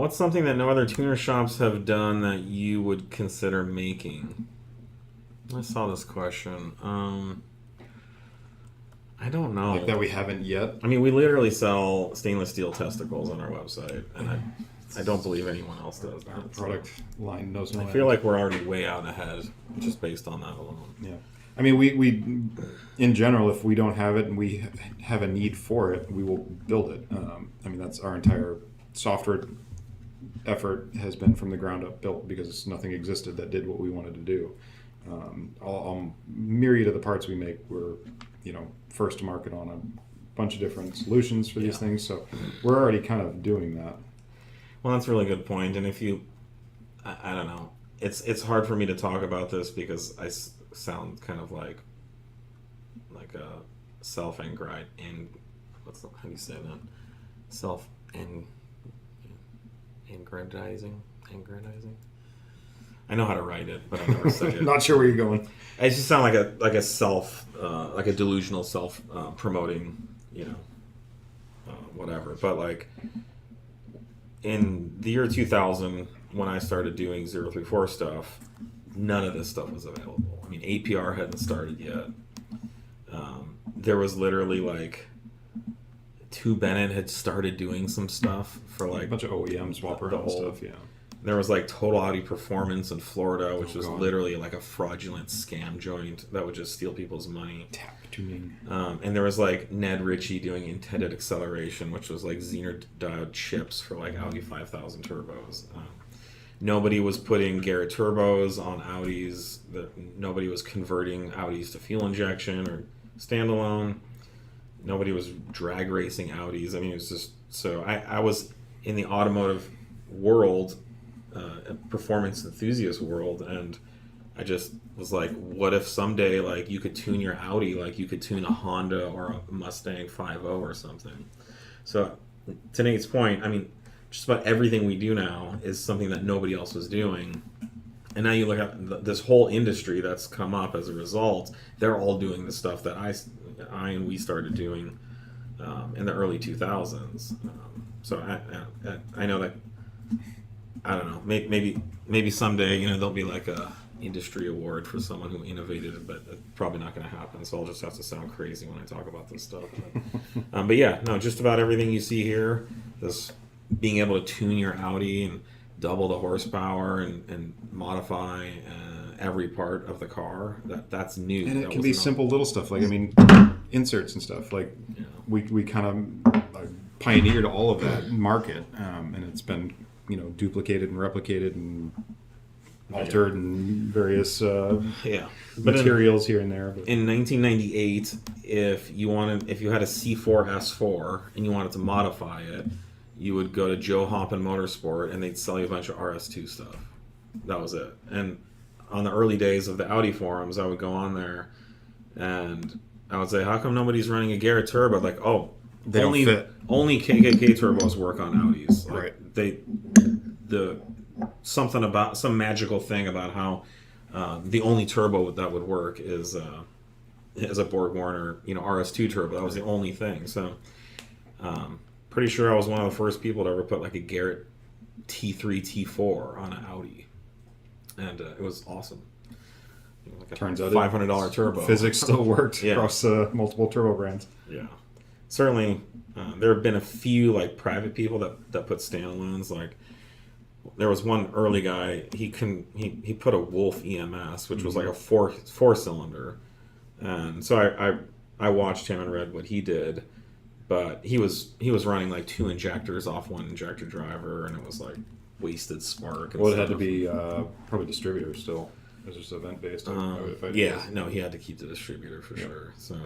What's something that no other tuner shops have done that you would consider making? I saw this question. I don't know. Like that we haven't yet. I mean, we literally sell stainless steel testicles on our website, and I don't believe anyone else does Our that. product line knows no I end. feel like we're already way out ahead just based on that alone. Yeah. I mean, we in general, if we don't have it and we have a need for it, we will build it. I mean, that's our entire software effort has been from the ground up built because nothing existed that did what we wanted to do. Myriad of the parts we make were, first to market on a bunch of different solutions for these things. So we're already kind of doing that. Well, that's a really good point. And if you, I don't know, it's hard for me to talk about this because I sound kind of like a self-angride and how do you say that? Self-aggrandizing. I know how to write it, but I never say it. Not sure where you're going. I just sound like a self, like a delusional self promoting, whatever. But like in the year 2000, when I started doing 034 stuff, none of this stuff was available. I mean, APR hadn't started yet. There was literally like Two Bennett had started doing some stuff for like A bunch of OEM swap around stuff, yeah. There was like Total Audi Performance in Florida, which was God. literally like a fraudulent scam joint that would just steal people's money. Tap tuning. And there was like Ned Ritchie doing intended acceleration, which was like Zener diode chips for like Audi 5000 turbos. Nobody was putting Garrett turbos on Audis. Nobody was converting Audis to fuel injection or standalone. Nobody was drag racing Audis. I mean, it was just so. I was in the automotive world, performance enthusiast world, and I just was like, what if someday like you could tune your Audi like you could tune a Honda or a Mustang 5.0 or something. So to Nate's point, I mean, just about everything we do now is something that nobody else was doing. And now you look at this whole industry that's come up as a result. They're all doing the stuff that I and we started doing in the early 2000s. So I know that, I don't know, maybe someday, there'll be like a industry award for someone who innovated it, but it's probably not going to happen. So I'll just have to sound crazy when I talk about this stuff. But yeah, no, just about everything you see here, this being able to tune your Audi and double the horsepower and modify every part of the car, that's new. And it can be simple little stuff, like, I mean, inserts and stuff. Like, we kind of pioneered all of that market, and it's been, duplicated and replicated and altered and various materials here and there. But in 1998, if you had a C4 S4 and you wanted to modify it, you would go to Joe Hoppen Motorsport and they'd sell you a bunch of RS2 stuff. That was it. And on the early days of the Audi forums, I would go on there and I would say, how come nobody's running a Garrett turbo? Like, they don't fit. Only KKK turbos work on Audis. Like, right. Some magical thing about how the only turbo that would work is a Borg Warner, RS2 turbo. That was the only thing. So, pretty sure I was one of the first people to ever put like a Garrett T3 T4 on an Audi, and it was awesome. Like a Turns out $500 turbo. Physics still worked across multiple turbo brands. Yeah, certainly. There have been a few like private people that put standalones. Like there was one early guy. He put a Wolf EMS, which was like a four cylinder, and so I watched him and read what he did. But he was running like 2 injectors off one injector driver, and it was like wasted spark. And Well, it had to be probably distributor still. It was just event based. No, he had to keep the distributor for sure. So,